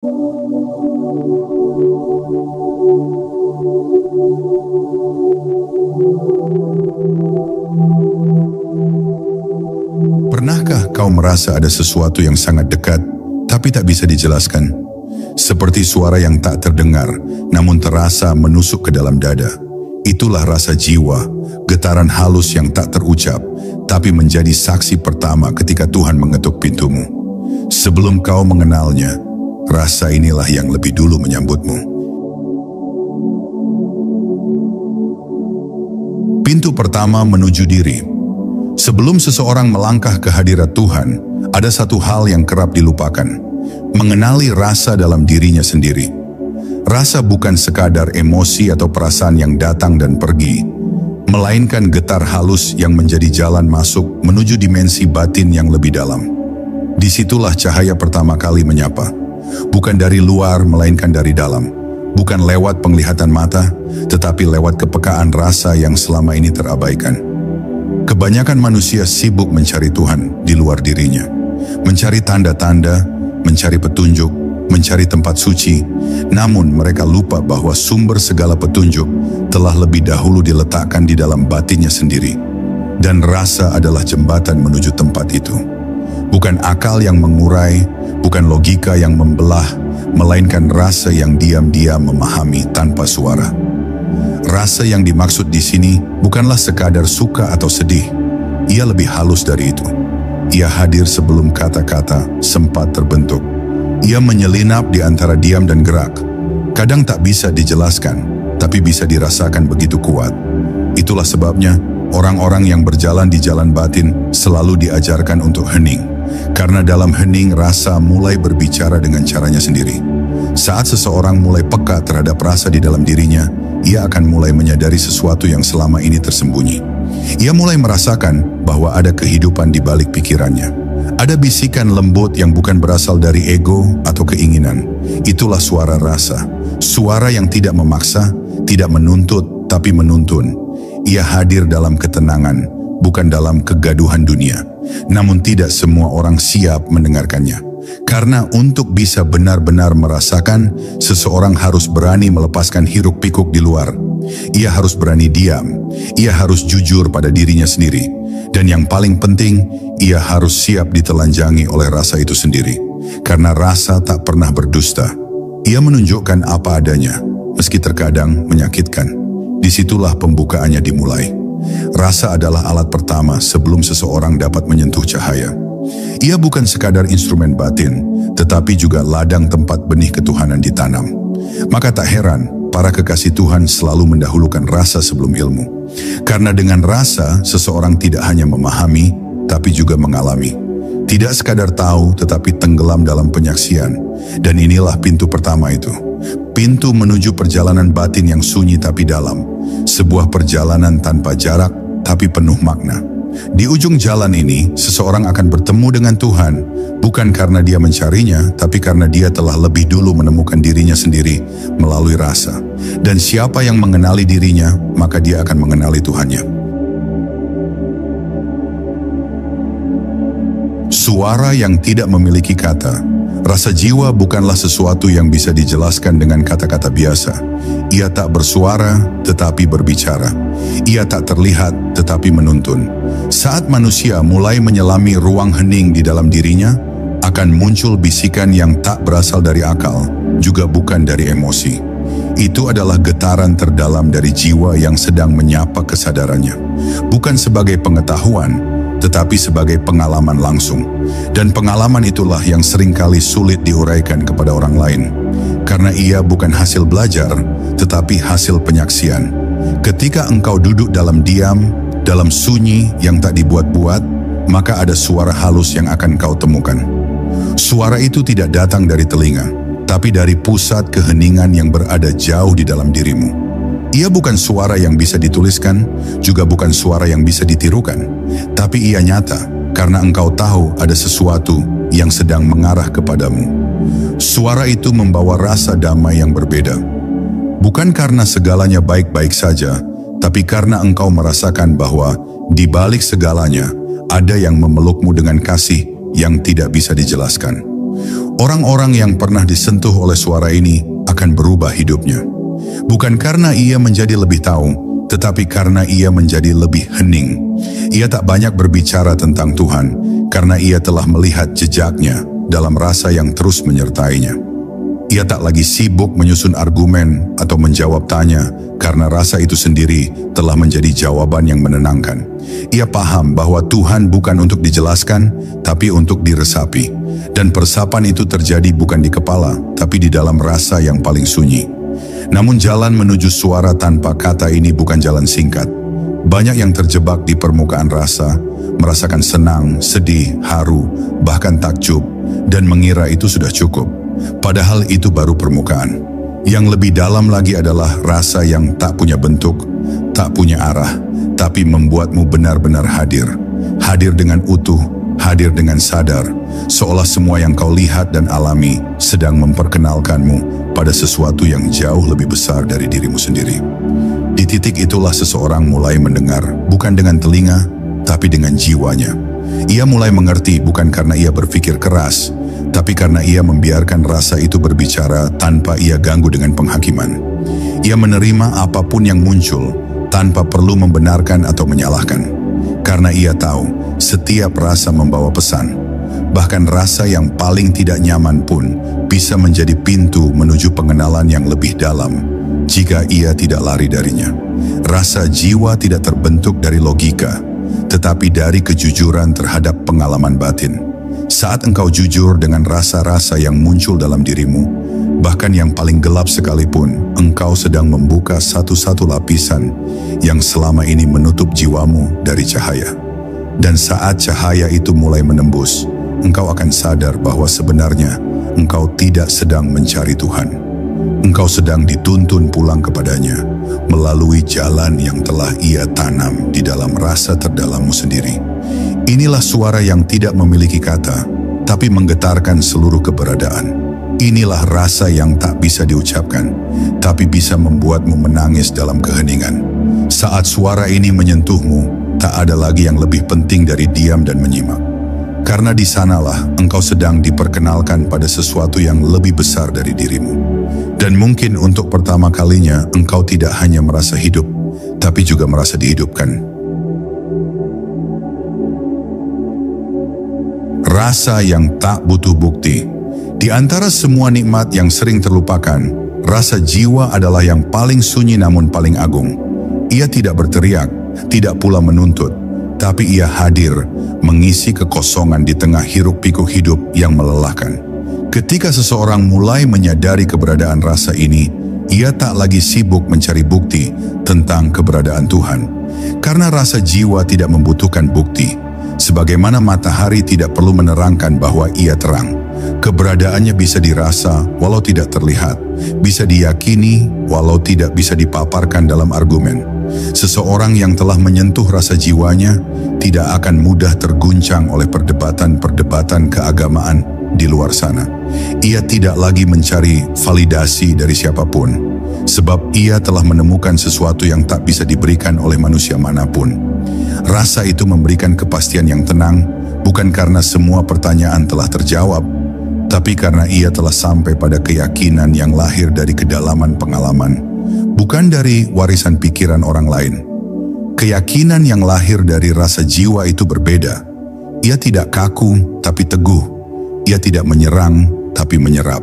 Pernahkah kau merasa ada sesuatu yang sangat dekat, tapi tak bisa dijelaskan? Seperti suara yang tak terdengar, namun terasa menusuk ke dalam dada. Itulah rasa jiwa, getaran halus yang tak terucap, tapi menjadi saksi pertama ketika Tuhan mengetuk pintumu. Sebelum kau mengenalnya, rasa inilah yang lebih dulu menyambutmu. Pintu pertama menuju diri. Sebelum seseorang melangkah ke hadirat Tuhan, ada satu hal yang kerap dilupakan, mengenali rasa dalam dirinya sendiri. Rasa bukan sekadar emosi atau perasaan yang datang dan pergi, melainkan getar halus yang menjadi jalan masuk menuju dimensi batin yang lebih dalam. Disitulah cahaya pertama kali menyapa, bukan dari luar melainkan dari dalam, bukan lewat penglihatan mata, tetapi lewat kepekaan rasa yang selama ini terabaikan. Kebanyakan manusia sibuk mencari Tuhan di luar dirinya, mencari tanda-tanda, mencari petunjuk, mencari tempat suci, namun mereka lupa bahwa sumber segala petunjuk telah lebih dahulu diletakkan di dalam batinnya sendiri. Dan rasa adalah jembatan menuju tempat itu. Bukan akal yang mengurai, bukan logika yang membelah, melainkan rasa yang diam-diam memahami tanpa suara. Rasa yang dimaksud di sini bukanlah sekadar suka atau sedih. Ia lebih halus dari itu. Ia hadir sebelum kata-kata sempat terbentuk. Ia menyelinap di antara diam dan gerak. Kadang tak bisa dijelaskan, tapi bisa dirasakan begitu kuat. Itulah sebabnya orang-orang yang berjalan di jalan batin selalu diajarkan untuk hening. Karena dalam hening rasa mulai berbicara dengan caranya sendiri. Saat seseorang mulai peka terhadap rasa di dalam dirinya, ia akan mulai menyadari sesuatu yang selama ini tersembunyi. Ia mulai merasakan bahwa ada kehidupan di balik pikirannya. Ada bisikan lembut yang bukan berasal dari ego atau keinginan. Itulah suara rasa. Suara yang tidak memaksa, tidak menuntut, tapi menuntun. Ia hadir dalam ketenangan, bukan dalam kegaduhan dunia. Namun tidak semua orang siap mendengarkannya. Karena untuk bisa benar-benar merasakan, seseorang harus berani melepaskan hiruk-pikuk di luar. Ia harus berani diam. Ia harus jujur pada dirinya sendiri. Dan yang paling penting, ia harus siap ditelanjangi oleh rasa itu sendiri. Karena rasa tak pernah berdusta. Ia menunjukkan apa adanya, meski terkadang menyakitkan. Disitulah pembukaannya dimulai. Rasa adalah alat pertama sebelum seseorang dapat menyentuh cahaya. Ia bukan sekadar instrumen batin, tetapi juga ladang tempat benih ketuhanan ditanam. Maka tak heran, para kekasih Tuhan selalu mendahulukan rasa sebelum ilmu. Karena dengan rasa, seseorang tidak hanya memahami, tapi juga mengalami. Tidak sekadar tahu, tetapi tenggelam dalam penyaksian. Dan inilah pintu pertama itu. Pintu menuju perjalanan batin yang sunyi tapi dalam. Sebuah perjalanan tanpa jarak, tapi penuh makna. Di ujung jalan ini, seseorang akan bertemu dengan Tuhan, bukan karena dia mencarinya, tapi karena dia telah lebih dulu menemukan dirinya sendiri melalui rasa. Dan siapa yang mengenali dirinya, maka dia akan mengenali Tuhannya. Suara yang tidak memiliki kata. Rasa jiwa bukanlah sesuatu yang bisa dijelaskan dengan kata-kata biasa. Ia tak bersuara, tetapi berbicara. Ia tak terlihat, tetapi menuntun. Saat manusia mulai menyelami ruang hening di dalam dirinya, akan muncul bisikan yang tak berasal dari akal, juga bukan dari emosi. Itu adalah getaran terdalam dari jiwa yang sedang menyapa kesadarannya. Bukan sebagai pengetahuan, tetapi sebagai pengalaman langsung. Dan pengalaman itulah yang seringkali sulit diuraikan kepada orang lain. Karena ia bukan hasil belajar, tetapi hasil penyaksian. Ketika engkau duduk dalam diam, dalam sunyi yang tak dibuat-buat, maka ada suara halus yang akan kau temukan. Suara itu tidak datang dari telinga, tapi dari pusat keheningan yang berada jauh di dalam dirimu. Ia bukan suara yang bisa dituliskan, juga bukan suara yang bisa ditirukan, tapi ia nyata karena engkau tahu ada sesuatu yang sedang mengarah kepadamu. Suara itu membawa rasa damai yang berbeda. Bukan karena segalanya baik-baik saja, tapi karena engkau merasakan bahwa di balik segalanya ada yang memelukmu dengan kasih yang tidak bisa dijelaskan. Orang-orang yang pernah disentuh oleh suara ini akan berubah hidupnya. Bukan karena ia menjadi lebih tahu, tetapi karena ia menjadi lebih hening. Ia tak banyak berbicara tentang Tuhan, karena ia telah melihat jejaknya dalam rasa yang terus menyertainya. Ia tak lagi sibuk menyusun argumen atau menjawab tanya, karena rasa itu sendiri telah menjadi jawaban yang menenangkan. Ia paham bahwa Tuhan bukan untuk dijelaskan, tapi untuk diresapi. Dan peresapan itu terjadi bukan di kepala, tapi di dalam rasa yang paling sunyi. Namun jalan menuju suara tanpa kata ini bukan jalan singkat. Banyak yang terjebak di permukaan rasa, merasakan senang, sedih, haru, bahkan takjub, dan mengira itu sudah cukup. Padahal itu baru permukaan. Yang lebih dalam lagi adalah rasa yang tak punya bentuk, tak punya arah, tapi membuatmu benar-benar hadir. Hadir dengan utuh, hadir dengan sadar, seolah semua yang kau lihat dan alami sedang memperkenalkanmu pada sesuatu yang jauh lebih besar dari dirimu sendiri. Di titik itulah seseorang mulai mendengar, bukan dengan telinga, tapi dengan jiwanya. Ia mulai mengerti bukan karena ia berpikir keras, tapi karena ia membiarkan rasa itu berbicara tanpa ia ganggu dengan penghakiman. Ia menerima apapun yang muncul tanpa perlu membenarkan atau menyalahkan. Karena ia tahu setiap rasa membawa pesan. Bahkan rasa yang paling tidak nyaman pun bisa menjadi pintu menuju pengenalan yang lebih dalam jika ia tidak lari darinya. Rasa jiwa tidak terbentuk dari logika, tetapi dari kejujuran terhadap pengalaman batin. Saat engkau jujur dengan rasa-rasa yang muncul dalam dirimu, bahkan yang paling gelap sekalipun, engkau sedang membuka satu-satu lapisan yang selama ini menutup jiwamu dari cahaya. Dan saat cahaya itu mulai menembus, engkau akan sadar bahwa sebenarnya engkau tidak sedang mencari Tuhan. Engkau sedang dituntun pulang kepadanya melalui jalan yang telah Ia tanam di dalam rasa terdalammu sendiri. Inilah suara yang tidak memiliki kata, tapi menggetarkan seluruh keberadaan. Inilah rasa yang tak bisa diucapkan, tapi bisa membuatmu menangis dalam keheningan. Saat suara ini menyentuhmu, tak ada lagi yang lebih penting dari diam dan menyimak. Karena di sanalah engkau sedang diperkenalkan pada sesuatu yang lebih besar dari dirimu. Dan mungkin untuk pertama kalinya engkau tidak hanya merasa hidup, tapi juga merasa dihidupkan. Rasa yang tak butuh bukti. Di antara semua nikmat yang sering terlupakan, rasa jiwa adalah yang paling sunyi namun paling agung. Ia tidak berteriak, tidak pula menuntut, tapi ia hadir, mengisi kekosongan di tengah hiruk-pikuk hidup yang melelahkan. Ketika seseorang mulai menyadari keberadaan rasa ini, ia tak lagi sibuk mencari bukti tentang keberadaan Tuhan. Karena rasa jiwa tidak membutuhkan bukti. Sebagaimana matahari tidak perlu menerangkan bahwa ia terang. Keberadaannya bisa dirasa walau tidak terlihat, bisa diyakini walau tidak bisa dipaparkan dalam argumen. Seseorang yang telah menyentuh rasa jiwanya tidak akan mudah terguncang oleh perdebatan-perdebatan keagamaan di luar sana. Ia tidak lagi mencari validasi dari siapapun, sebab ia telah menemukan sesuatu yang tak bisa diberikan oleh manusia manapun. Rasa itu memberikan kepastian yang tenang, bukan karena semua pertanyaan telah terjawab, tapi karena ia telah sampai pada keyakinan yang lahir dari kedalaman pengalaman, bukan dari warisan pikiran orang lain. Keyakinan yang lahir dari rasa jiwa itu berbeda. Ia tidak kaku, tapi teguh. Ia tidak menyerang, tapi menyerap.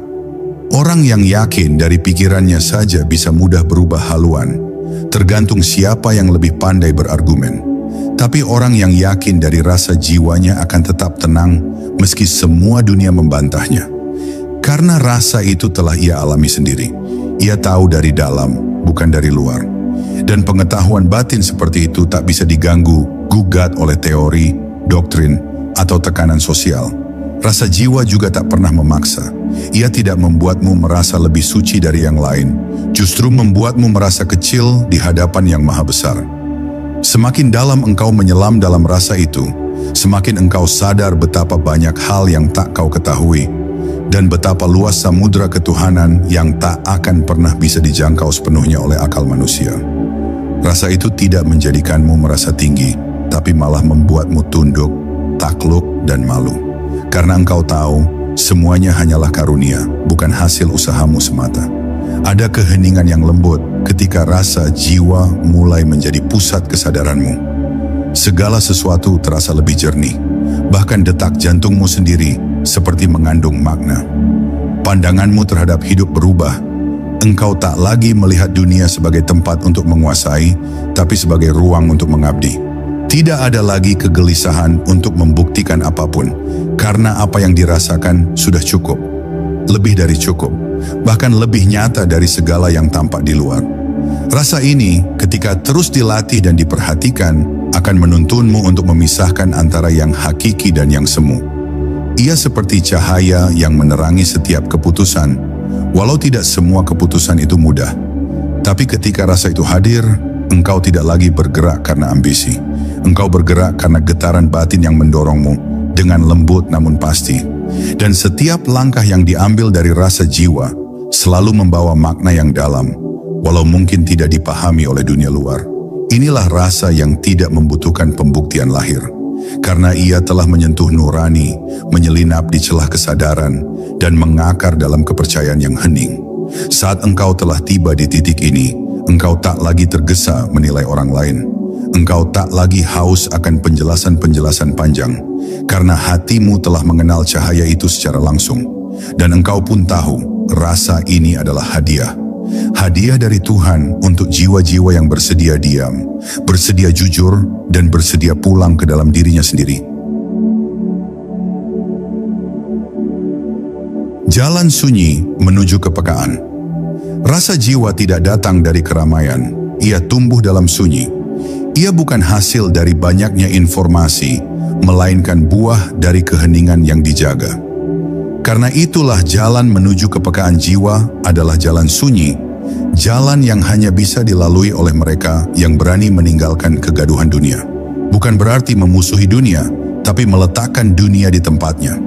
Orang yang yakin dari pikirannya saja bisa mudah berubah haluan, tergantung siapa yang lebih pandai berargumen. Tapi orang yang yakin dari rasa jiwanya akan tetap tenang meski semua dunia membantahnya. Karena rasa itu telah ia alami sendiri. Ia tahu dari dalam, bukan dari luar. Dan pengetahuan batin seperti itu tak bisa diganggu, gugat oleh teori, doktrin, atau tekanan sosial. Rasa jiwa juga tak pernah memaksa. Ia tidak membuatmu merasa lebih suci dari yang lain, justru membuatmu merasa kecil di hadapan yang maha besar. Semakin dalam engkau menyelam dalam rasa itu, semakin engkau sadar betapa banyak hal yang tak kau ketahui, dan betapa luas samudra ketuhanan yang tak akan pernah bisa dijangkau sepenuhnya oleh akal manusia. Rasa itu tidak menjadikanmu merasa tinggi, tapi malah membuatmu tunduk, takluk, dan malu. Karena engkau tahu, semuanya hanyalah karunia, bukan hasil usahamu semata. Ada keheningan yang lembut ketika rasa jiwa mulai menjadi pusat kesadaranmu. Segala sesuatu terasa lebih jernih, bahkan detak jantungmu sendiri seperti mengandung makna. Pandanganmu terhadap hidup berubah. Engkau tak lagi melihat dunia sebagai tempat untuk menguasai, tapi sebagai ruang untuk mengabdi. Tidak ada lagi kegelisahan untuk membuktikan apapun, karena apa yang dirasakan sudah cukup. Lebih dari cukup, bahkan lebih nyata dari segala yang tampak di luar. Rasa ini, ketika terus dilatih dan diperhatikan, akan menuntunmu untuk memisahkan antara yang hakiki dan yang semu. Ia seperti cahaya yang menerangi setiap keputusan, walau tidak semua keputusan itu mudah. Tapi ketika rasa itu hadir, engkau tidak lagi bergerak karena ambisi. Engkau bergerak karena getaran batin yang mendorongmu dengan lembut namun pasti. Dan setiap langkah yang diambil dari rasa jiwa selalu membawa makna yang dalam, walau mungkin tidak dipahami oleh dunia luar. Inilah rasa yang tidak membutuhkan pembuktian lahir. Karena ia telah menyentuh nurani, menyelinap di celah kesadaran, dan mengakar dalam kepercayaan yang hening. Saat engkau telah tiba di titik ini, engkau tak lagi tergesa menilai orang lain. Engkau tak lagi haus akan penjelasan-penjelasan panjang, karena hatimu telah mengenal cahaya itu secara langsung. Dan engkau pun tahu, rasa ini adalah hadiah. Hadiah dari Tuhan untuk jiwa-jiwa yang bersedia diam, bersedia jujur, dan bersedia pulang ke dalam dirinya sendiri. Jalan sunyi menuju kepekaan. Rasa jiwa tidak datang dari keramaian, ia tumbuh dalam sunyi. Ia bukan hasil dari banyaknya informasi, melainkan buah dari keheningan yang dijaga. Karena itulah jalan menuju kepekaan jiwa adalah jalan sunyi, jalan yang hanya bisa dilalui oleh mereka yang berani meninggalkan kegaduhan dunia. Bukan berarti memusuhi dunia, tapi meletakkan dunia di tempatnya.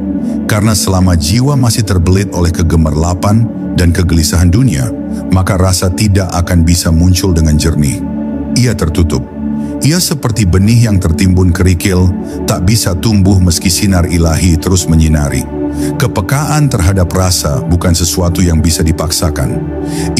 Karena selama jiwa masih terbelit oleh kegemerlapan dan kegelisahan dunia, maka rasa tidak akan bisa muncul dengan jernih. Ia tertutup. Ia seperti benih yang tertimbun kerikil, tak bisa tumbuh meski sinar ilahi terus menyinari. Kepekaan terhadap rasa bukan sesuatu yang bisa dipaksakan.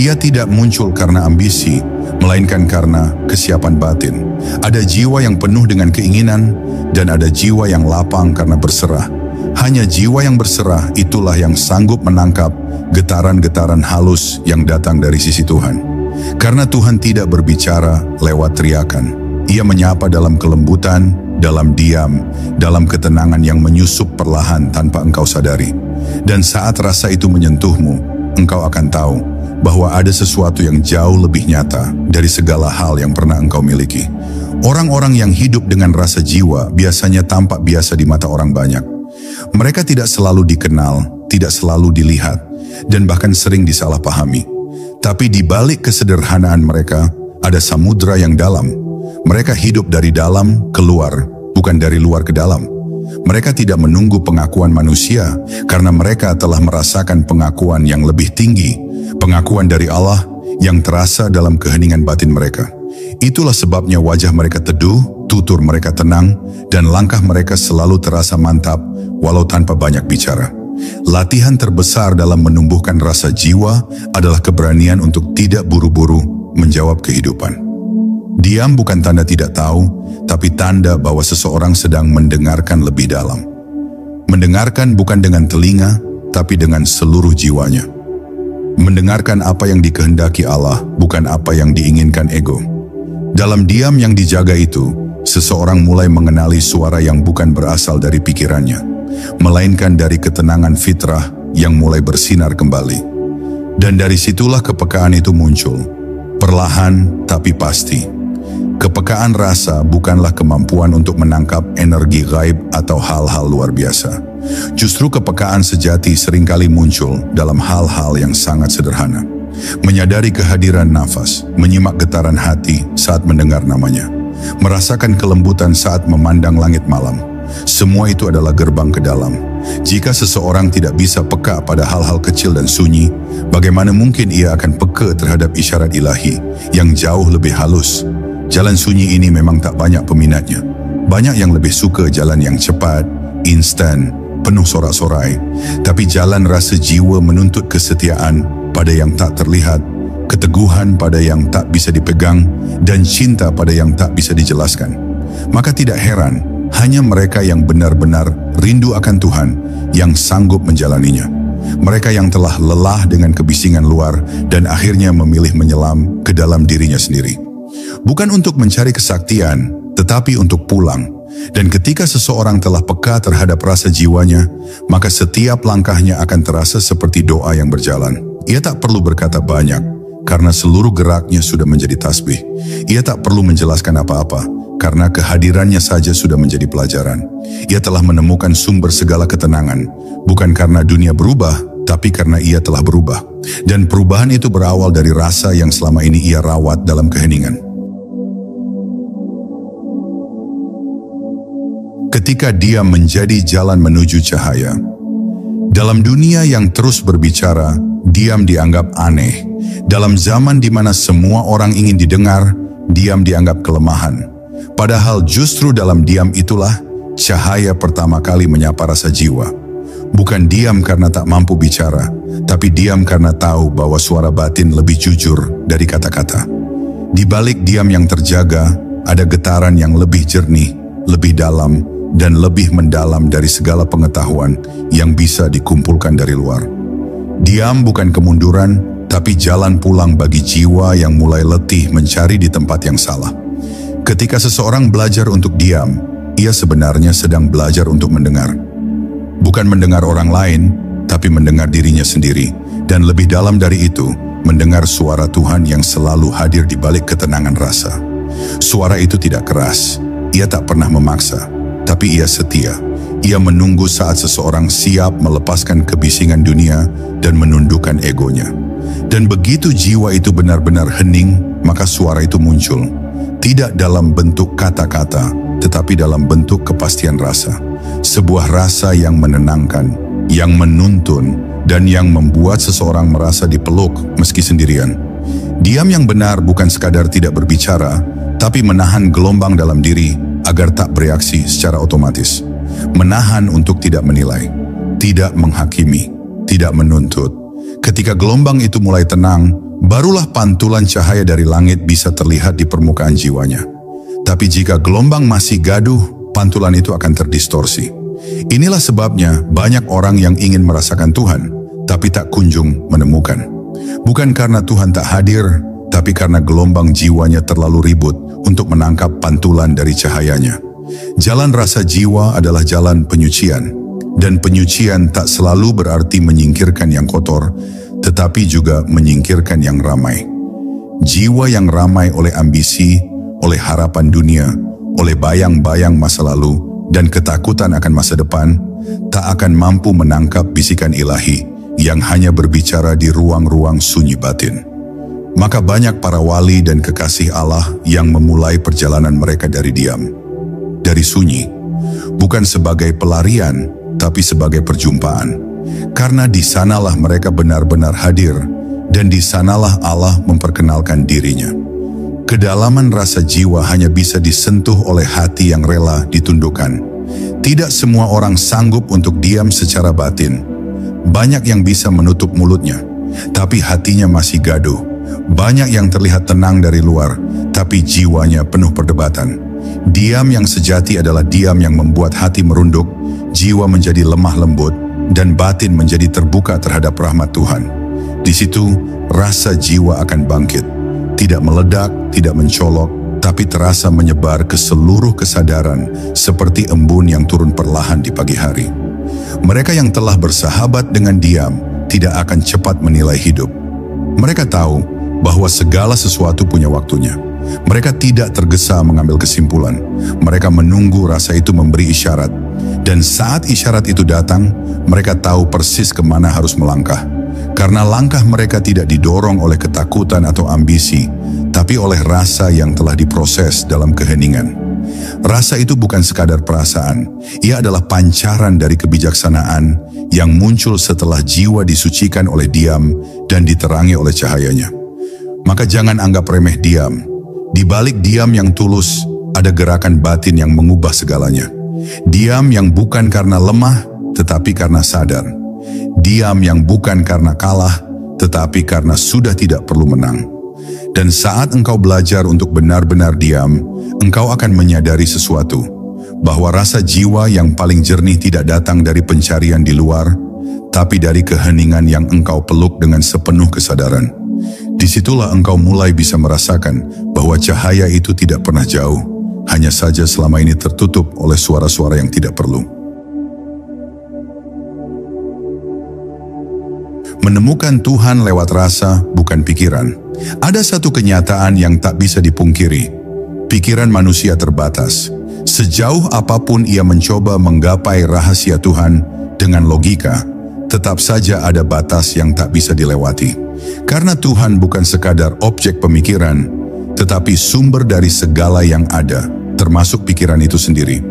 Ia tidak muncul karena ambisi, melainkan karena kesiapan batin. Ada jiwa yang penuh dengan keinginan, dan ada jiwa yang lapang karena berserah. Hanya jiwa yang berserah itulah yang sanggup menangkap getaran-getaran halus yang datang dari sisi Tuhan. Karena Tuhan tidak berbicara lewat teriakan. Ia menyapa dalam kelembutan, dalam diam, dalam ketenangan yang menyusup perlahan tanpa engkau sadari. Dan saat rasa itu menyentuhmu, engkau akan tahu bahwa ada sesuatu yang jauh lebih nyata dari segala hal yang pernah engkau miliki. Orang-orang yang hidup dengan rasa jiwa biasanya tampak biasa di mata orang banyak. Mereka tidak selalu dikenal, tidak selalu dilihat, dan bahkan sering disalahpahami. Tapi di balik kesederhanaan mereka, ada samudra yang dalam. Mereka hidup dari dalam keluar, bukan dari luar ke dalam. Mereka tidak menunggu pengakuan manusia, karena mereka telah merasakan pengakuan yang lebih tinggi, pengakuan dari Allah yang terasa dalam keheningan batin mereka. Itulah sebabnya wajah mereka teduh, tutur mereka tenang, dan langkah mereka selalu terasa mantap, walau tanpa banyak bicara. Latihan terbesar dalam menumbuhkan rasa jiwa adalah keberanian untuk tidak buru-buru menjawab kehidupan. Diam bukan tanda tidak tahu, tapi tanda bahwa seseorang sedang mendengarkan lebih dalam. Mendengarkan bukan dengan telinga, tapi dengan seluruh jiwanya. Mendengarkan apa yang dikehendaki Allah, bukan apa yang diinginkan ego. Dalam diam yang dijaga itu, seseorang mulai mengenali suara yang bukan berasal dari pikirannya, melainkan dari ketenangan fitrah yang mulai bersinar kembali. Dan dari situlah kepekaan itu muncul, perlahan tapi pasti. Kepekaan rasa bukanlah kemampuan untuk menangkap energi gaib atau hal-hal luar biasa. Justru kepekaan sejati seringkali muncul dalam hal-hal yang sangat sederhana. Menyadari kehadiran nafas, menyimak getaran hati saat mendengar namanya, merasakan kelembutan saat memandang langit malam. Semua itu adalah gerbang ke dalam. Jika seseorang tidak bisa peka pada hal-hal kecil dan sunyi, bagaimana mungkin ia akan peka terhadap isyarat ilahi yang jauh lebih halus? Jalan sunyi ini memang tak banyak peminatnya. Banyak yang lebih suka jalan yang cepat, instan, penuh sorak-sorai, tapi jalan rasa jiwa menuntut kesetiaan pada yang tak terlihat, keteguhan pada yang tak bisa dipegang, dan cinta pada yang tak bisa dijelaskan. Maka tidak heran, hanya mereka yang benar-benar rindu akan Tuhan yang sanggup menjalaninya. Mereka yang telah lelah dengan kebisingan luar dan akhirnya memilih menyelam ke dalam dirinya sendiri. Bukan untuk mencari kesaktian, tetapi untuk pulang. Dan ketika seseorang telah peka terhadap rasa jiwanya, maka setiap langkahnya akan terasa seperti doa yang berjalan. Ia tak perlu berkata banyak, karena seluruh geraknya sudah menjadi tasbih. Ia tak perlu menjelaskan apa-apa, karena kehadirannya saja sudah menjadi pelajaran. Ia telah menemukan sumber segala ketenangan, bukan karena dunia berubah, tapi karena ia telah berubah. Dan perubahan itu berawal dari rasa yang selama ini ia rawat dalam keheningan. Ketika dia menjadi jalan menuju cahaya. Dalam dunia yang terus berbicara, diam dianggap aneh. Dalam zaman di mana semua orang ingin didengar, diam dianggap kelemahan. Padahal justru dalam diam itulah cahaya pertama kali menyapa rasa jiwa. Bukan diam karena tak mampu bicara, tapi diam karena tahu bahwa suara batin lebih jujur dari kata-kata. Di balik diam yang terjaga, ada getaran yang lebih jernih, lebih dalam, dan lebih mendalam dari segala pengetahuan yang bisa dikumpulkan dari luar. Diam bukan kemunduran, tapi jalan pulang bagi jiwa yang mulai letih mencari di tempat yang salah. Ketika seseorang belajar untuk diam, ia sebenarnya sedang belajar untuk mendengar. Bukan mendengar orang lain, tapi mendengar dirinya sendiri. Dan lebih dalam dari itu, mendengar suara Tuhan yang selalu hadir di balik ketenangan rasa. Suara itu tidak keras, ia tak pernah memaksa, tapi ia setia. Ia menunggu saat seseorang siap melepaskan kebisingan dunia dan menundukkan egonya. Dan begitu jiwa itu benar-benar hening, maka suara itu muncul. Tidak dalam bentuk kata-kata, tetapi dalam bentuk kepastian rasa. Sebuah rasa yang menenangkan, yang menuntun, dan yang membuat seseorang merasa dipeluk meski sendirian. Diam yang benar bukan sekadar tidak berbicara, tapi menahan gelombang dalam diri agar tak bereaksi secara otomatis. Menahan untuk tidak menilai, tidak menghakimi, tidak menuntut. Ketika gelombang itu mulai tenang, barulah pantulan cahaya dari langit bisa terlihat di permukaan jiwanya. Tapi jika gelombang masih gaduh, pantulan itu akan terdistorsi. Inilah sebabnya banyak orang yang ingin merasakan Tuhan, tapi tak kunjung menemukan. Bukan karena Tuhan tak hadir, tapi karena gelombang jiwanya terlalu ribut untuk menangkap pantulan dari cahayanya. Jalan rasa jiwa adalah jalan penyucian, dan penyucian tak selalu berarti menyingkirkan yang kotor, tetapi juga menyingkirkan yang ramai. Jiwa yang ramai oleh ambisi, oleh harapan dunia, oleh bayang-bayang masa lalu, dan ketakutan akan masa depan, tak akan mampu menangkap bisikan ilahi yang hanya berbicara di ruang-ruang sunyi batin. Maka banyak para wali dan kekasih Allah yang memulai perjalanan mereka dari diam, dari sunyi, bukan sebagai pelarian, tapi sebagai perjumpaan. Karena di sanalah mereka benar-benar hadir, dan di sanalah Allah memperkenalkan dirinya. Kedalaman rasa jiwa hanya bisa disentuh oleh hati yang rela ditundukkan. Tidak semua orang sanggup untuk diam secara batin. Banyak yang bisa menutup mulutnya, tapi hatinya masih gaduh. Banyak yang terlihat tenang dari luar, tapi jiwanya penuh perdebatan. Diam yang sejati adalah diam yang membuat hati merunduk, jiwa menjadi lemah lembut, dan batin menjadi terbuka terhadap rahmat Tuhan. Di situ, rasa jiwa akan bangkit. Tidak meledak, tidak mencolok, tapi terasa menyebar ke seluruh kesadaran seperti embun yang turun perlahan di pagi hari. Mereka yang telah bersahabat dengan diam tidak akan cepat menilai hidup. Mereka tahu bahwa segala sesuatu punya waktunya. Mereka tidak tergesa mengambil kesimpulan. Mereka menunggu rasa itu memberi isyarat. Dan saat isyarat itu datang, mereka tahu persis kemana harus melangkah. Karena langkah mereka tidak didorong oleh ketakutan atau ambisi, tapi oleh rasa yang telah diproses dalam keheningan. Rasa itu bukan sekadar perasaan, ia adalah pancaran dari kebijaksanaan yang muncul setelah jiwa disucikan oleh diam dan diterangi oleh cahayanya. Maka jangan anggap remeh diam. Di balik diam yang tulus, ada gerakan batin yang mengubah segalanya. Diam yang bukan karena lemah, tetapi karena sadar. Diam yang bukan karena kalah, tetapi karena sudah tidak perlu menang. Dan saat engkau belajar untuk benar-benar diam, engkau akan menyadari sesuatu, bahwa rasa jiwa yang paling jernih tidak datang dari pencarian di luar, tapi dari keheningan yang engkau peluk dengan sepenuh kesadaran. Disitulah engkau mulai bisa merasakan bahwa cahaya itu tidak pernah jauh, hanya saja selama ini tertutup oleh suara-suara yang tidak perlu. Menemukan Tuhan lewat rasa, bukan pikiran. Ada satu kenyataan yang tak bisa dipungkiri. Pikiran manusia terbatas. Sejauh apapun ia mencoba menggapai rahasia Tuhan dengan logika, tetap saja ada batas yang tak bisa dilewati. Karena Tuhan bukan sekadar objek pemikiran, tetapi sumber dari segala yang ada, termasuk pikiran itu sendiri.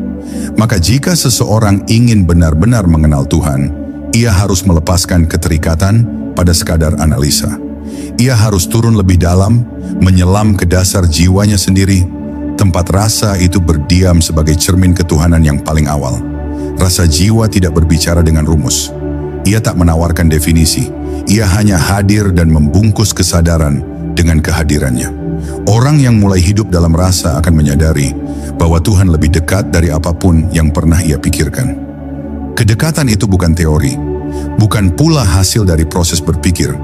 Maka jika seseorang ingin benar-benar mengenal Tuhan, ia harus melepaskan keterikatan pada sekadar analisa. Ia harus turun lebih dalam, menyelam ke dasar jiwanya sendiri, tempat rasa itu berdiam sebagai cermin ketuhanan yang paling awal. Rasa jiwa tidak berbicara dengan rumus. Ia tak menawarkan definisi. Ia hanya hadir dan membungkus kesadaran dengan kehadirannya. Orang yang mulai hidup dalam rasa akan menyadari bahwa Tuhan lebih dekat dari apapun yang pernah ia pikirkan. Kedekatan itu bukan teori, bukan pula hasil dari proses berpikir,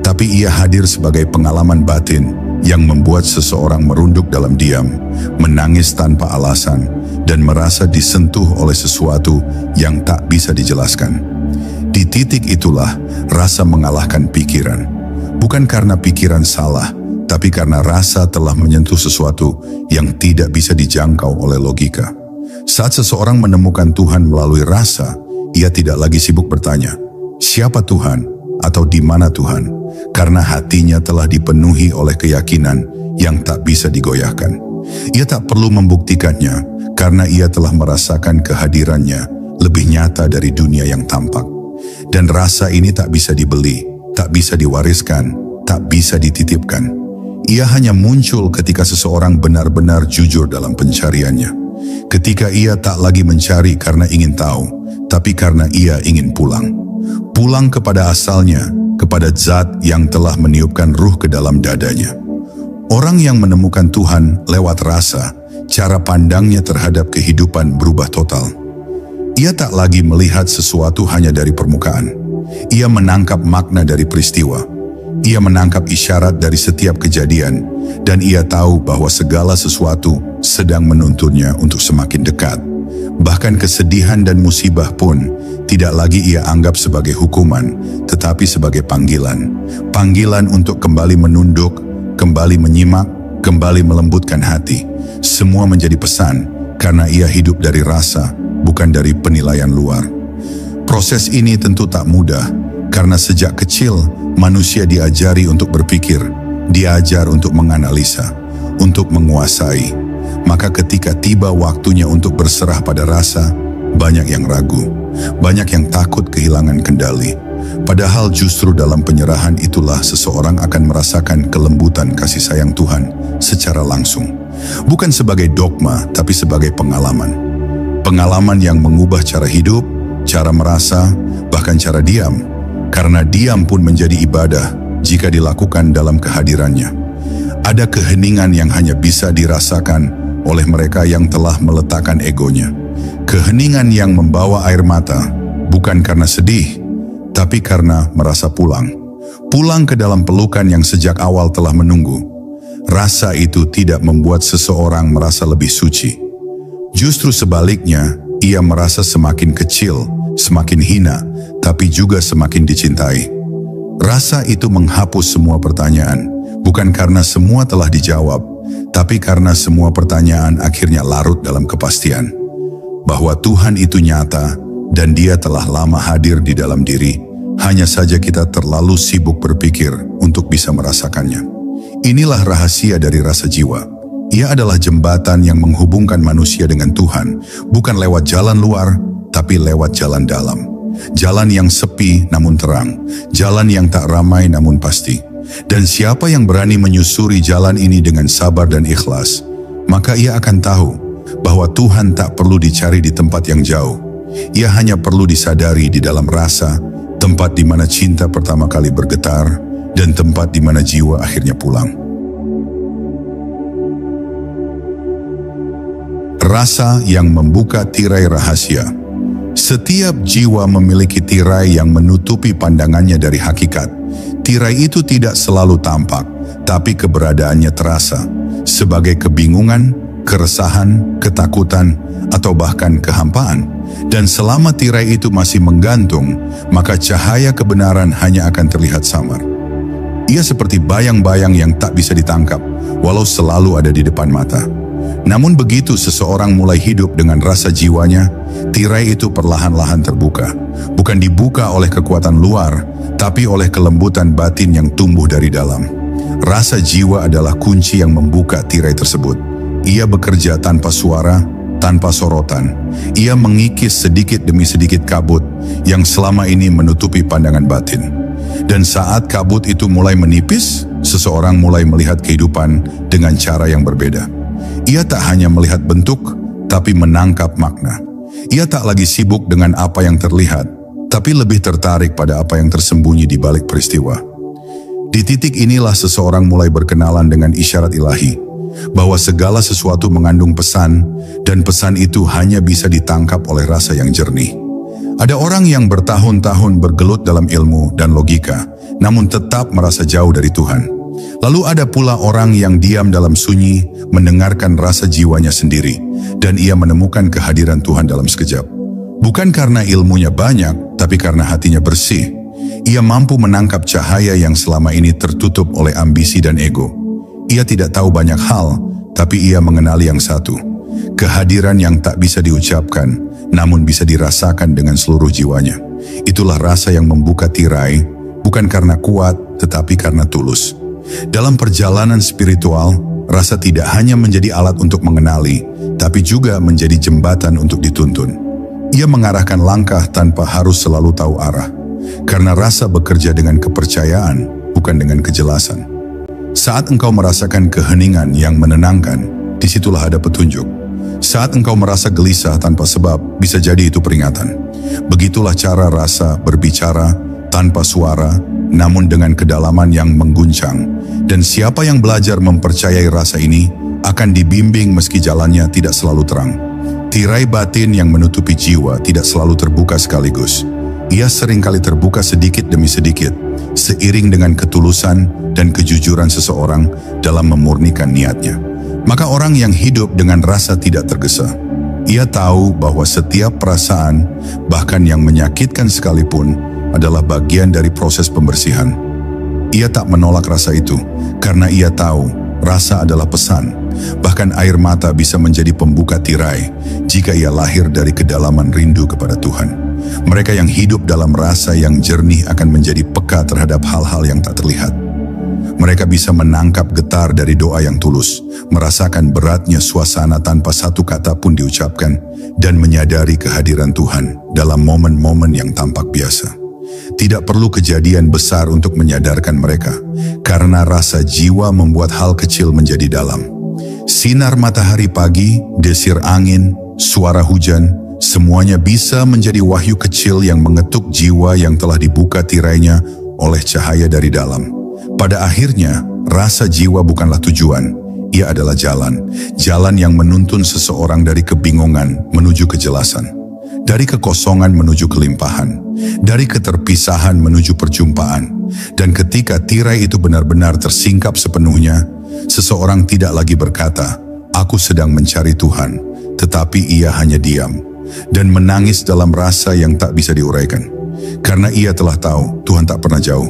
tapi ia hadir sebagai pengalaman batin yang membuat seseorang merunduk dalam diam, menangis tanpa alasan, dan merasa disentuh oleh sesuatu yang tak bisa dijelaskan. Di titik itulah rasa mengalahkan pikiran, bukan karena pikiran salah, tapi karena rasa telah menyentuh sesuatu yang tidak bisa dijangkau oleh logika. Saat seseorang menemukan Tuhan melalui rasa, ia tidak lagi sibuk bertanya, siapa Tuhan atau di mana Tuhan? Karena hatinya telah dipenuhi oleh keyakinan yang tak bisa digoyahkan. Ia tak perlu membuktikannya, karena ia telah merasakan kehadirannya lebih nyata dari dunia yang tampak. Dan rasa ini tak bisa dibeli, tak bisa diwariskan, tak bisa dititipkan. Ia hanya muncul ketika seseorang benar-benar jujur dalam pencariannya. Ketika ia tak lagi mencari karena ingin tahu, tapi karena ia ingin pulang. Pulang kepada asalnya, kepada zat yang telah meniupkan ruh ke dalam dadanya. Orang yang menemukan Tuhan lewat rasa, cara pandangnya terhadap kehidupan berubah total. Ia tak lagi melihat sesuatu hanya dari permukaan. Ia menangkap makna dari peristiwa. Ia menangkap isyarat dari setiap kejadian, dan ia tahu bahwa segala sesuatu sedang menuntunnya untuk semakin dekat. Bahkan kesedihan dan musibah pun tidak lagi ia anggap sebagai hukuman, tetapi sebagai panggilan. Panggilan untuk kembali menunduk, kembali menyimak, kembali melembutkan hati. Semua menjadi pesan, karena ia hidup dari rasa, bukan dari penilaian luar. Proses ini tentu tak mudah, karena sejak kecil manusia diajari untuk berpikir, diajar untuk menganalisa, untuk menguasai. Maka ketika tiba waktunya untuk berserah pada rasa, banyak yang ragu, banyak yang takut kehilangan kendali. Padahal justru dalam penyerahan itulah seseorang akan merasakan kelembutan kasih sayang Tuhan secara langsung. Bukan sebagai dogma, tapi sebagai pengalaman. Pengalaman yang mengubah cara hidup, cara merasa, bahkan cara diam. Karena diam pun menjadi ibadah jika dilakukan dalam kehadirannya. Ada keheningan yang hanya bisa dirasakan oleh mereka yang telah meletakkan egonya. Keheningan yang membawa air mata, bukan karena sedih, tapi karena merasa pulang. Pulang ke dalam pelukan yang sejak awal telah menunggu. Rasa itu tidak membuat seseorang merasa lebih suci. Justru sebaliknya, ia merasa semakin kecil, semakin hina, tapi juga semakin dicintai. Rasa itu menghapus semua pertanyaan, bukan karena semua telah dijawab, tapi karena semua pertanyaan akhirnya larut dalam kepastian. Bahwa Tuhan itu nyata, dan Dia telah lama hadir di dalam diri, hanya saja kita terlalu sibuk berpikir untuk bisa merasakannya. Inilah rahasia dari rasa jiwa. Ia adalah jembatan yang menghubungkan manusia dengan Tuhan, bukan lewat jalan luar, tapi lewat jalan dalam. Jalan yang sepi namun terang, jalan yang tak ramai namun pasti. Dan siapa yang berani menyusuri jalan ini dengan sabar dan ikhlas, maka ia akan tahu bahwa Tuhan tak perlu dicari di tempat yang jauh. Ia hanya perlu disadari di dalam rasa, tempat di mana cinta pertama kali bergetar, dan tempat di mana jiwa akhirnya pulang. Rasa yang membuka tirai rahasia. Setiap jiwa memiliki tirai yang menutupi pandangannya dari hakikat. Tirai itu tidak selalu tampak, tapi keberadaannya terasa sebagai kebingungan, keresahan, ketakutan, atau bahkan kehampaan. Dan selama tirai itu masih menggantung, maka cahaya kebenaran hanya akan terlihat samar. Ia seperti bayang-bayang yang tak bisa ditangkap, walau selalu ada di depan mata. Namun begitu seseorang mulai hidup dengan rasa jiwanya, tirai itu perlahan-lahan terbuka. Bukan dibuka oleh kekuatan luar, tapi oleh kelembutan batin yang tumbuh dari dalam. Rasa jiwa adalah kunci yang membuka tirai tersebut. Ia bekerja tanpa suara, tanpa sorotan. Ia mengikis sedikit demi sedikit kabut yang selama ini menutupi pandangan batin. Dan saat kabut itu mulai menipis, seseorang mulai melihat kehidupan dengan cara yang berbeda. Ia tak hanya melihat bentuk, tapi menangkap makna. Ia tak lagi sibuk dengan apa yang terlihat, tapi lebih tertarik pada apa yang tersembunyi di balik peristiwa. Di titik inilah seseorang mulai berkenalan dengan isyarat ilahi, bahwa segala sesuatu mengandung pesan, dan pesan itu hanya bisa ditangkap oleh rasa yang jernih. Ada orang yang bertahun-tahun bergelut dalam ilmu dan logika, namun tetap merasa jauh dari Tuhan. Lalu ada pula orang yang diam dalam sunyi, mendengarkan rasa jiwanya sendiri, dan ia menemukan kehadiran Tuhan dalam sekejap. Bukan karena ilmunya banyak, tapi karena hatinya bersih. Ia mampu menangkap cahaya yang selama ini tertutup oleh ambisi dan ego. Ia tidak tahu banyak hal, tapi ia mengenali yang satu. Kehadiran yang tak bisa diucapkan, namun bisa dirasakan dengan seluruh jiwanya. Itulah rasa yang membuka tirai, bukan karena kuat, tetapi karena tulus. Dalam perjalanan spiritual, rasa tidak hanya menjadi alat untuk mengenali, tapi juga menjadi jembatan untuk dituntun. Ia mengarahkan langkah tanpa harus selalu tahu arah, karena rasa bekerja dengan kepercayaan, bukan dengan kejelasan. Saat engkau merasakan keheningan yang menenangkan, disitulah ada petunjuk. Saat engkau merasa gelisah tanpa sebab, bisa jadi itu peringatan. Begitulah cara rasa berbicara tanpa suara, namun dengan kedalaman yang mengguncang. Dan siapa yang belajar mempercayai rasa ini, akan dibimbing meski jalannya tidak selalu terang. Tirai batin yang menutupi jiwa tidak selalu terbuka sekaligus. Ia seringkali terbuka sedikit demi sedikit, seiring dengan ketulusan dan kejujuran seseorang dalam memurnikan niatnya. Maka orang yang hidup dengan rasa tidak tergesa. Ia tahu bahwa setiap perasaan, bahkan yang menyakitkan sekalipun, adalah bagian dari proses pembersihan. Ia tak menolak rasa itu, karena ia tahu rasa adalah pesan. Bahkan air mata bisa menjadi pembuka tirai, jika ia lahir dari kedalaman rindu kepada Tuhan. Mereka yang hidup dalam rasa yang jernih akan menjadi peka terhadap hal-hal yang tak terlihat. Mereka bisa menangkap getar dari doa yang tulus, merasakan beratnya suasana tanpa satu kata pun diucapkan, dan menyadari kehadiran Tuhan dalam momen-momen yang tampak biasa. Tidak perlu kejadian besar untuk menyadarkan mereka, karena rasa jiwa membuat hal kecil menjadi dalam. Sinar matahari pagi, desir angin, suara hujan, semuanya bisa menjadi wahyu kecil yang mengetuk jiwa yang telah dibuka tirainya oleh cahaya dari dalam. Pada akhirnya, rasa jiwa bukanlah tujuan, ia adalah jalan. Jalan yang menuntun seseorang dari kebingungan menuju kejelasan. Dari kekosongan menuju kelimpahan, dari keterpisahan menuju perjumpaan. Dan ketika tirai itu benar-benar tersingkap sepenuhnya, seseorang tidak lagi berkata, "Aku sedang mencari Tuhan," tetapi ia hanya diam dan menangis dalam rasa yang tak bisa diuraikan. Karena ia telah tahu Tuhan tak pernah jauh,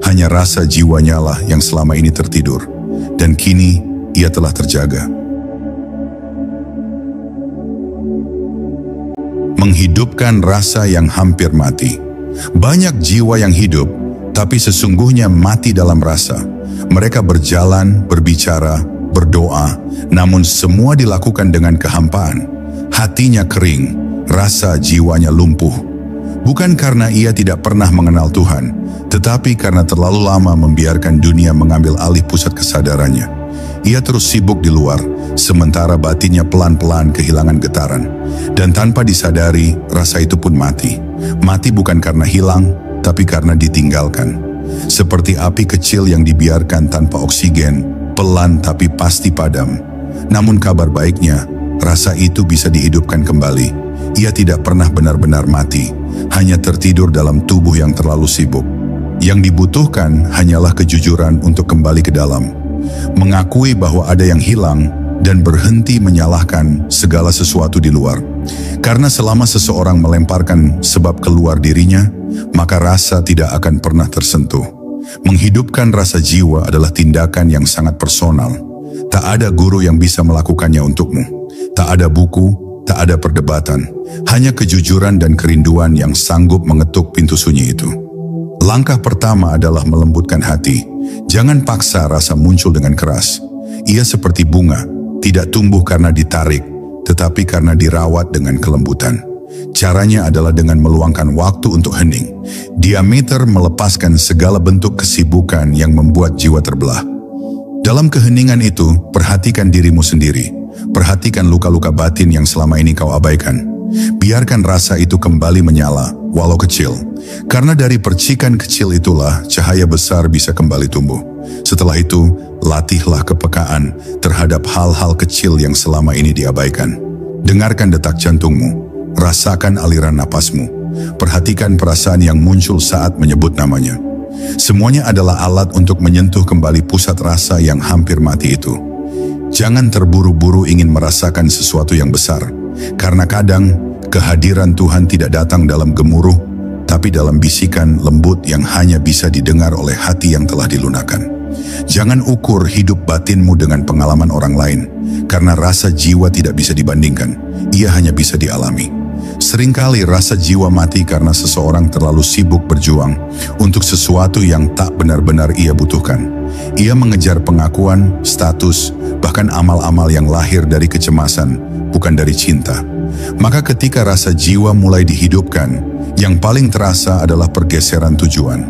hanya rasa jiwanya lah yang selama ini tertidur, dan kini ia telah terjaga. Menghidupkan rasa yang hampir mati. Banyak jiwa yang hidup, tapi sesungguhnya mati dalam rasa. Mereka berjalan, berbicara, berdoa, namun semua dilakukan dengan kehampaan. Hatinya kering, rasa jiwanya lumpuh. Bukan karena ia tidak pernah mengenal Tuhan, tetapi karena terlalu lama membiarkan dunia mengambil alih pusat kesadarannya. Ia terus sibuk di luar, sementara batinnya pelan-pelan kehilangan getaran. Dan tanpa disadari, rasa itu pun mati. Mati bukan karena hilang, tapi karena ditinggalkan. Seperti api kecil yang dibiarkan tanpa oksigen, pelan tapi pasti padam. Namun kabar baiknya, rasa itu bisa dihidupkan kembali. Ia tidak pernah benar-benar mati, hanya tertidur dalam tubuh yang terlalu sibuk. Yang dibutuhkan hanyalah kejujuran untuk kembali ke dalam, mengakui bahwa ada yang hilang dan berhenti menyalahkan segala sesuatu di luar. Karena selama seseorang melemparkan sebab keluar dirinya, maka rasa tidak akan pernah tersentuh. Menghidupkan rasa jiwa adalah tindakan yang sangat personal. Tak ada guru yang bisa melakukannya untukmu. Tak ada buku, tak ada perdebatan. Hanya kejujuran dan kerinduan yang sanggup mengetuk pintu sunyi itu. Langkah pertama adalah melembutkan hati. Jangan paksa rasa muncul dengan keras. Ia seperti bunga, tidak tumbuh karena ditarik, tetapi karena dirawat dengan kelembutan. Caranya adalah dengan meluangkan waktu untuk hening. Diameter melepaskan segala bentuk kesibukan yang membuat jiwa terbelah. Dalam keheningan itu, perhatikan dirimu sendiri. Perhatikan luka-luka batin yang selama ini kau abaikan. Biarkan rasa itu kembali menyala, walau kecil. Karena dari percikan kecil itulah cahaya besar bisa kembali tumbuh. Setelah itu, latihlah kepekaan terhadap hal-hal kecil yang selama ini diabaikan. Dengarkan detak jantungmu, rasakan aliran napasmu, perhatikan perasaan yang muncul saat menyebut namanya. Semuanya adalah alat untuk menyentuh kembali pusat rasa yang hampir mati itu. Jangan terburu-buru ingin merasakan sesuatu yang besar, karena kadang kehadiran Tuhan tidak datang dalam gemuruh, tapi dalam bisikan lembut yang hanya bisa didengar oleh hati yang telah dilunakkan. Jangan ukur hidup batinmu dengan pengalaman orang lain, karena rasa jiwa tidak bisa dibandingkan, ia hanya bisa dialami. Seringkali rasa jiwa mati karena seseorang terlalu sibuk berjuang untuk sesuatu yang tak benar-benar ia butuhkan. Ia mengejar pengakuan, status, bahkan amal-amal yang lahir dari kecemasan, bukan dari cinta. Maka ketika rasa jiwa mulai dihidupkan, yang paling terasa adalah pergeseran tujuan.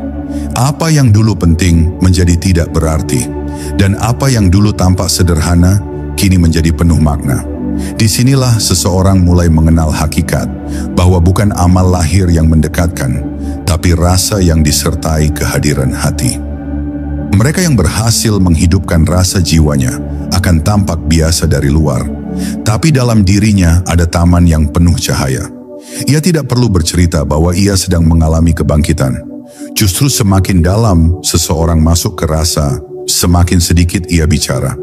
Apa yang dulu penting menjadi tidak berarti, dan apa yang dulu tampak sederhana, kini menjadi penuh makna. Disinilah seseorang mulai mengenal hakikat, bahwa bukan amal lahir yang mendekatkan, tapi rasa yang disertai kehadiran hati. Mereka yang berhasil menghidupkan rasa jiwanya akan tampak biasa dari luar, tapi dalam dirinya ada taman yang penuh cahaya. Ia tidak perlu bercerita bahwa ia sedang mengalami kebangkitan. Justru semakin dalam seseorang masuk ke rasa, semakin sedikit ia bicara.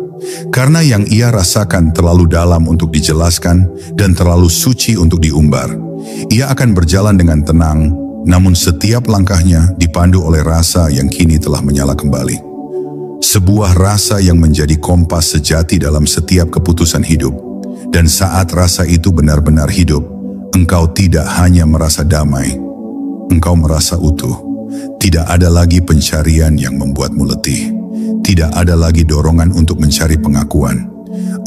Karena yang ia rasakan terlalu dalam untuk dijelaskan dan terlalu suci untuk diumbar. Ia akan berjalan dengan tenang, namun setiap langkahnya dipandu oleh rasa yang kini telah menyala kembali. Sebuah rasa yang menjadi kompas sejati dalam setiap keputusan hidup. Dan saat rasa itu benar-benar hidup, engkau tidak hanya merasa damai, engkau merasa utuh. Tidak ada lagi pencarian yang membuatmu letih. Tidak ada lagi dorongan untuk mencari pengakuan.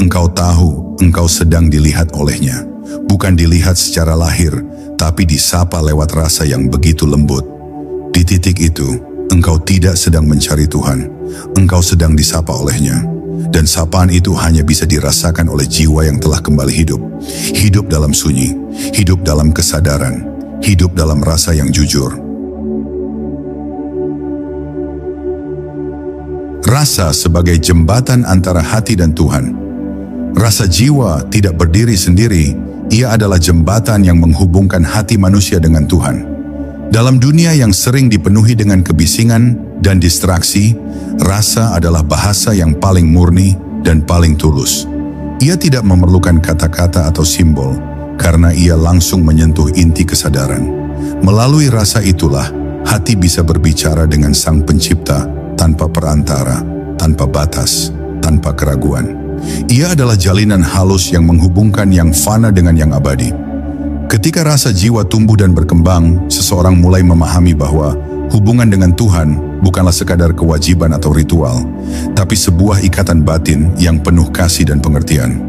Engkau tahu engkau sedang dilihat olehnya. Bukan dilihat secara lahir, tapi disapa lewat rasa yang begitu lembut. Di titik itu, engkau tidak sedang mencari Tuhan. Engkau sedang disapa olehnya. Dan sapaan itu hanya bisa dirasakan oleh jiwa yang telah kembali hidup. Hidup dalam sunyi, hidup dalam kesadaran, hidup dalam rasa yang jujur. Rasa sebagai jembatan antara hati dan Tuhan. Rasa jiwa tidak berdiri sendiri, ia adalah jembatan yang menghubungkan hati manusia dengan Tuhan. Dalam dunia yang sering dipenuhi dengan kebisingan dan distraksi, rasa adalah bahasa yang paling murni dan paling tulus. Ia tidak memerlukan kata-kata atau simbol, karena ia langsung menyentuh inti kesadaran. Melalui rasa itulah, hati bisa berbicara dengan Sang Pencipta, tanpa perantara, tanpa batas, tanpa keraguan. Ia adalah jalinan halus yang menghubungkan yang fana dengan yang abadi. Ketika rasa jiwa tumbuh dan berkembang, seseorang mulai memahami bahwa hubungan dengan Tuhan bukanlah sekadar kewajiban atau ritual, tapi sebuah ikatan batin yang penuh kasih dan pengertian.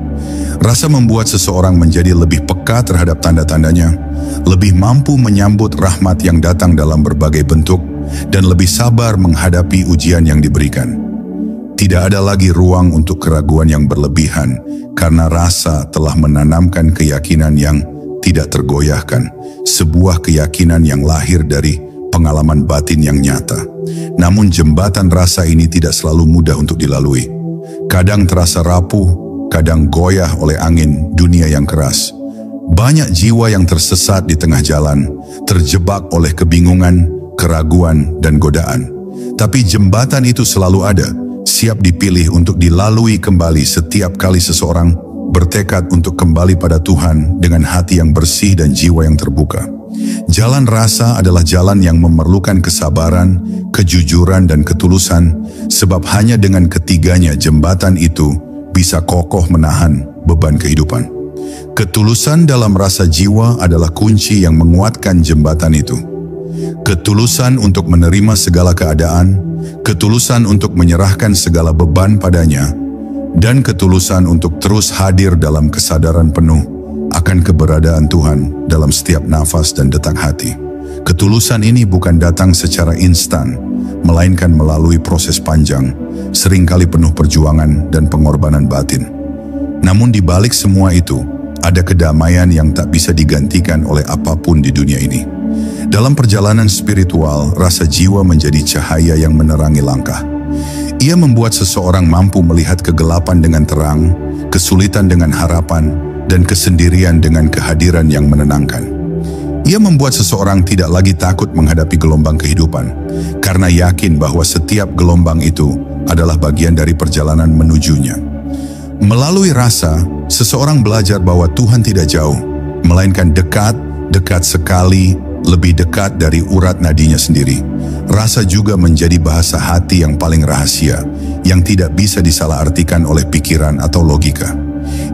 Rasa membuat seseorang menjadi lebih peka terhadap tanda-tandanya, lebih mampu menyambut rahmat yang datang dalam berbagai bentuk, dan lebih sabar menghadapi ujian yang diberikan. Tidak ada lagi ruang untuk keraguan yang berlebihan karena rasa telah menanamkan keyakinan yang tidak tergoyahkan, sebuah keyakinan yang lahir dari pengalaman batin yang nyata. Namun jembatan rasa ini tidak selalu mudah untuk dilalui. Kadang terasa rapuh, kadang goyah oleh angin dunia yang keras. Banyak jiwa yang tersesat di tengah jalan, terjebak oleh kebingungan, keraguan, dan godaan. Tapi jembatan itu selalu ada, siap dipilih untuk dilalui kembali setiap kali seseorang bertekad untuk kembali pada Tuhan dengan hati yang bersih dan jiwa yang terbuka. Jalan rasa adalah jalan yang memerlukan kesabaran, kejujuran, dan ketulusan, sebab hanya dengan ketiganya jembatan itu bisa kokoh menahan beban kehidupan. Ketulusan dalam rasa jiwa adalah kunci yang menguatkan jembatan itu. Ketulusan untuk menerima segala keadaan, ketulusan untuk menyerahkan segala beban padanya, dan ketulusan untuk terus hadir dalam kesadaran penuh akan keberadaan Tuhan dalam setiap nafas dan detak hati. Ketulusan ini bukan datang secara instan, melainkan melalui proses panjang, seringkali penuh perjuangan dan pengorbanan batin. Namun di balik semua itu, ada kedamaian yang tak bisa digantikan oleh apapun di dunia ini. Dalam perjalanan spiritual, rasa jiwa menjadi cahaya yang menerangi langkah. Ia membuat seseorang mampu melihat kegelapan dengan terang, kesulitan dengan harapan, dan kesendirian dengan kehadiran yang menenangkan. Ia membuat seseorang tidak lagi takut menghadapi gelombang kehidupan, karena yakin bahwa setiap gelombang itu adalah bagian dari perjalanan menujunya. Melalui rasa, seseorang belajar bahwa Tuhan tidak jauh, melainkan dekat, dekat sekali, lebih dekat dari urat nadinya sendiri. Rasa juga menjadi bahasa hati yang paling rahasia, yang tidak bisa disalahartikan oleh pikiran atau logika.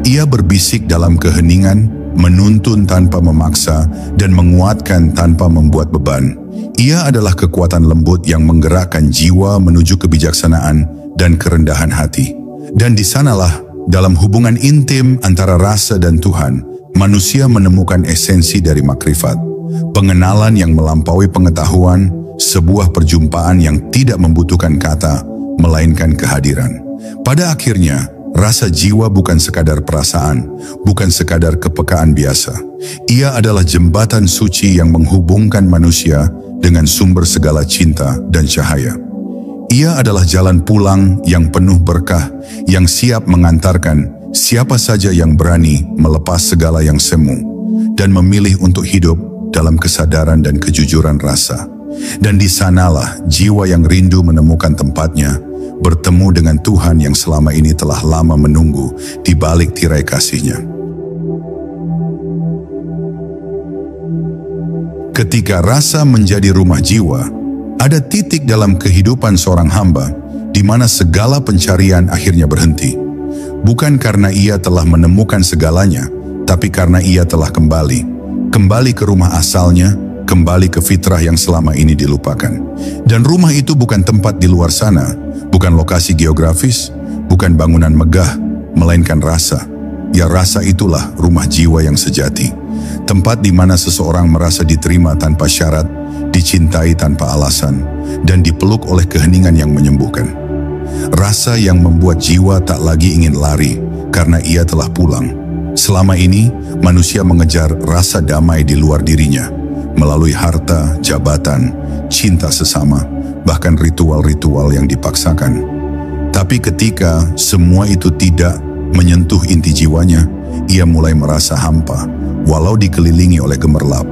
Ia berbisik dalam keheningan, menuntun tanpa memaksa, dan menguatkan tanpa membuat beban. Ia adalah kekuatan lembut yang menggerakkan jiwa menuju kebijaksanaan dan kerendahan hati. Dan di sanalah, dalam hubungan intim antara rasa dan Tuhan, manusia menemukan esensi dari makrifat. Pengenalan yang melampaui pengetahuan, sebuah perjumpaan yang tidak membutuhkan kata, melainkan kehadiran. Pada akhirnya, rasa jiwa bukan sekadar perasaan, bukan sekadar kepekaan biasa. Ia adalah jembatan suci yang menghubungkan manusia dengan sumber segala cinta dan cahaya. Ia adalah jalan pulang yang penuh berkah, yang siap mengantarkan siapa saja yang berani melepas segala yang semu dan memilih untuk hidup dalam kesadaran dan kejujuran rasa. Dan di sanalah jiwa yang rindu menemukan tempatnya, bertemu dengan Tuhan yang selama ini telah lama menunggu di balik tirai kasih-Nya. Ketika rasa menjadi rumah jiwa, ada titik dalam kehidupan seorang hamba di mana segala pencarian akhirnya berhenti. Bukan karena ia telah menemukan segalanya, tapi karena ia telah kembali ke rumah asalnya, kembali ke fitrah yang selama ini dilupakan. Dan rumah itu bukan tempat di luar sana, bukan lokasi geografis, bukan bangunan megah, melainkan rasa. Ya, rasa itulah rumah jiwa yang sejati. Tempat di mana seseorang merasa diterima tanpa syarat, dicintai tanpa alasan, dan dipeluk oleh keheningan yang menyembuhkan. Rasa yang membuat jiwa tak lagi ingin lari karena ia telah pulang. Selama ini, manusia mengejar rasa damai di luar dirinya, melalui harta, jabatan, cinta sesama, bahkan ritual-ritual yang dipaksakan. Tapi ketika semua itu tidak menyentuh inti jiwanya, ia mulai merasa hampa, walau dikelilingi oleh gemerlap.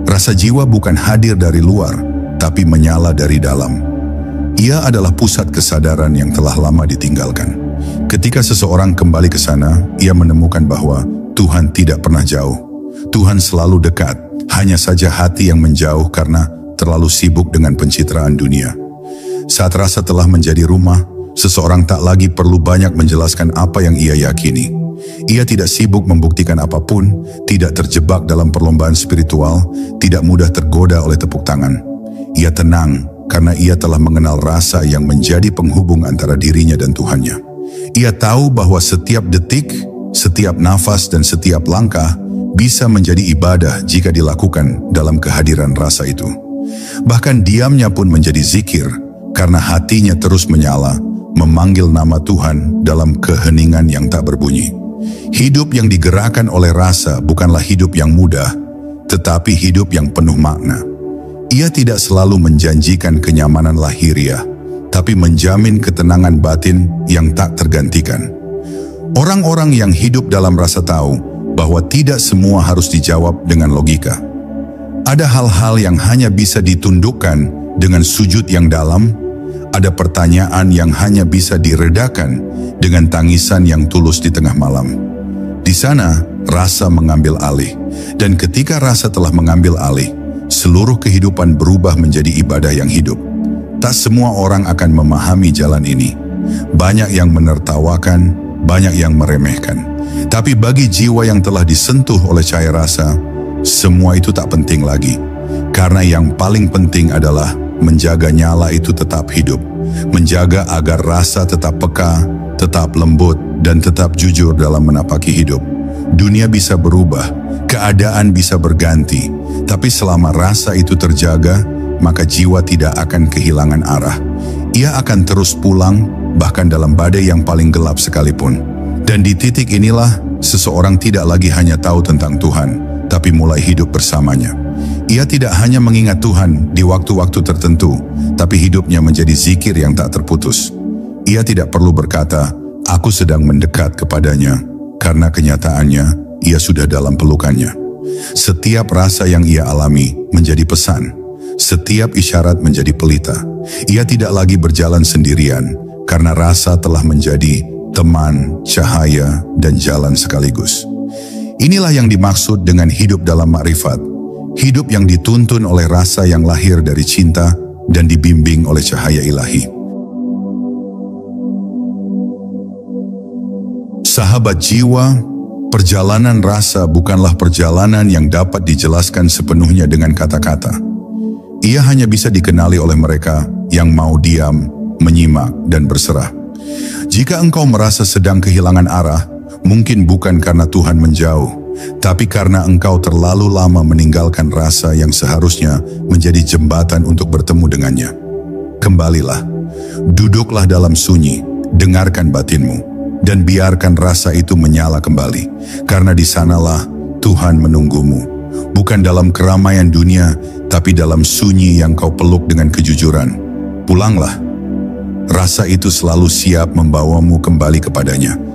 Rasa jiwa bukan hadir dari luar, tapi menyala dari dalam. Ia adalah pusat kesadaran yang telah lama ditinggalkan. Ketika seseorang kembali ke sana, ia menemukan bahwa Tuhan tidak pernah jauh. Tuhan selalu dekat, hanya saja hati yang menjauh karena terlalu sibuk dengan pencitraan dunia. Saat rasa telah menjadi rumah, seseorang tak lagi perlu banyak menjelaskan apa yang ia yakini. Ia tidak sibuk membuktikan apapun, tidak terjebak dalam perlombaan spiritual, tidak mudah tergoda oleh tepuk tangan. Ia tenang karena ia telah mengenal rasa yang menjadi penghubung antara dirinya dan Tuhannya. Ia tahu bahwa setiap detik, setiap nafas, dan setiap langkah bisa menjadi ibadah jika dilakukan dalam kehadiran rasa itu. Bahkan diamnya pun menjadi zikir karena hatinya terus menyala, memanggil nama Tuhan dalam keheningan yang tak berbunyi. Hidup yang digerakkan oleh rasa bukanlah hidup yang mudah, tetapi hidup yang penuh makna. Ia tidak selalu menjanjikan kenyamanan lahiriah, tapi menjamin ketenangan batin yang tak tergantikan. Orang-orang yang hidup dalam rasa tahu bahwa tidak semua harus dijawab dengan logika. Ada hal-hal yang hanya bisa ditundukkan dengan sujud yang dalam, ada pertanyaan yang hanya bisa diredakan dengan tangisan yang tulus di tengah malam. Di sana, rasa mengambil alih, dan ketika rasa telah mengambil alih, seluruh kehidupan berubah menjadi ibadah yang hidup. Tak semua orang akan memahami jalan ini. Banyak yang menertawakan, banyak yang meremehkan. Tapi bagi jiwa yang telah disentuh oleh cahaya rasa, semua itu tak penting lagi. Karena yang paling penting adalah menjaga nyala itu tetap hidup. Menjaga agar rasa tetap peka, tetap lembut, dan tetap jujur dalam menapaki hidup. Dunia bisa berubah, keadaan bisa berganti, tapi selama rasa itu terjaga, maka jiwa tidak akan kehilangan arah. Ia akan terus pulang, bahkan dalam badai yang paling gelap sekalipun. Dan di titik inilah, seseorang tidak lagi hanya tahu tentang Tuhan, tapi mulai hidup bersamanya. Ia tidak hanya mengingat Tuhan di waktu-waktu tertentu, tapi hidupnya menjadi zikir yang tak terputus. Ia tidak perlu berkata, "Aku sedang mendekat kepadanya," karena kenyataannya, ia sudah dalam pelukannya. Setiap rasa yang ia alami menjadi pesan. Setiap isyarat menjadi pelita. Ia tidak lagi berjalan sendirian, karena rasa telah menjadi teman, cahaya, dan jalan sekaligus. Inilah yang dimaksud dengan hidup dalam makrifat. Hidup yang dituntun oleh rasa yang lahir dari cinta dan dibimbing oleh cahaya ilahi. Sahabat jiwa, perjalanan rasa bukanlah perjalanan yang dapat dijelaskan sepenuhnya dengan kata-kata. Ia hanya bisa dikenali oleh mereka yang mau diam, menyimak, dan berserah. Jika engkau merasa sedang kehilangan arah, mungkin bukan karena Tuhan menjauh, tapi karena engkau terlalu lama meninggalkan rasa yang seharusnya menjadi jembatan untuk bertemu dengannya. Kembalilah, duduklah dalam sunyi, dengarkan batinmu, dan biarkan rasa itu menyala kembali, karena di sanalah Tuhan menunggumu, bukan dalam keramaian dunia, tapi dalam sunyi yang kau peluk dengan kejujuran. Pulanglah, rasa itu selalu siap membawamu kembali kepadanya.